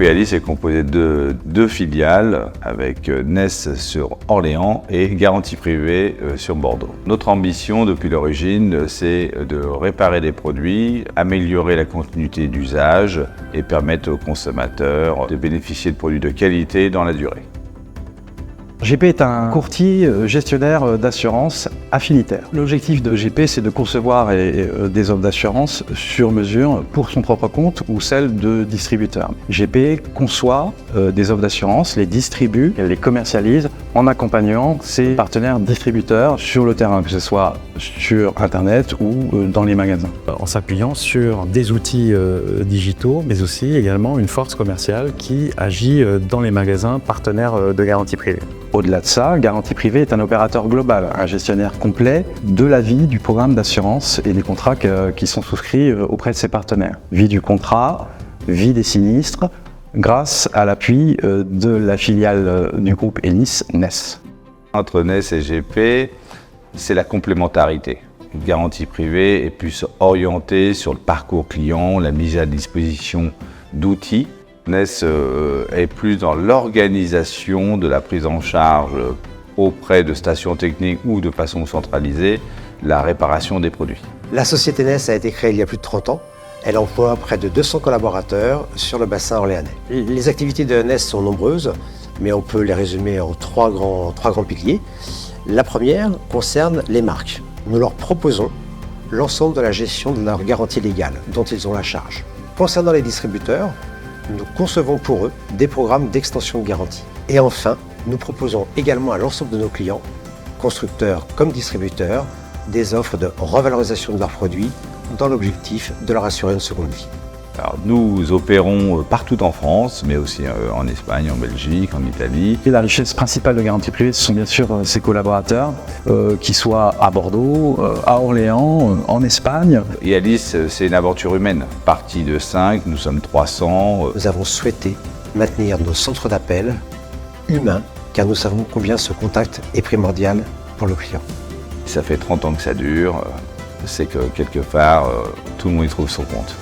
groupe Ealis est composé de deux filiales avec Ness sur Orléans et Garantie Privée sur Bordeaux. Notre ambition depuis l'origine, c'est de réparer des produits, améliorer la continuité d'usage et permettre aux consommateurs de bénéficier de produits de qualité dans la durée. GP est un courtier gestionnaire d'assurance affinitaire. L'objectif de GP, c'est de concevoir des offres d'assurance sur mesure pour son propre compte ou celle de distributeurs. GP conçoit des offres d'assurance, les distribue, elle les commercialise en accompagnant ses partenaires distributeurs sur le terrain, que ce soit sur Internet ou dans les magasins. En s'appuyant sur des outils digitaux, mais aussi également une force commerciale qui agit dans les magasins partenaires de Garantie Privée. Au-delà de ça, Garantie Privée est un opérateur global, un gestionnaire complet de la vie du programme d'assurance et des contrats qui sont souscrits auprès de ses partenaires. Vie du contrat, vie des sinistres, grâce à l'appui de la filiale du groupe Ealis, Ness. Entre Ness et GP, c'est la complémentarité. Garantie Privée est plus orientée sur le parcours client, la mise à disposition d'outils. Ness est plus dans l'organisation de la prise en charge auprès de stations techniques ou de façon centralisée, la réparation des produits. La société Ness a été créée il y a plus de 30 ans. Elle emploie près de 200 collaborateurs sur le bassin orléanais. Les activités de Ness sont nombreuses, mais on peut les résumer en trois grands piliers. La première concerne les marques. Nous leur proposons l'ensemble de la gestion de leur garantie légale dont ils ont la charge. Concernant les distributeurs, nous concevons pour eux des programmes d'extension de garantie. Et enfin, nous proposons également à l'ensemble de nos clients, constructeurs comme distributeurs, des offres de revalorisation de leurs produits dans l'objectif de leur assurer une seconde vie. Alors, nous opérons partout en France, mais aussi en Espagne, en Belgique, en Italie. Et la richesse principale de Garantie Privée, ce sont bien sûr ses collaborateurs, qu'ils soient à Bordeaux, à Orléans, en Espagne. Ealis, c'est une aventure humaine. Partie de 5, nous sommes 300. Nous avons souhaité maintenir nos centres d'appel humains, car nous savons combien ce contact est primordial pour le client. Ça fait 30 ans que ça dure, c'est que quelque part, tout le monde y trouve son compte.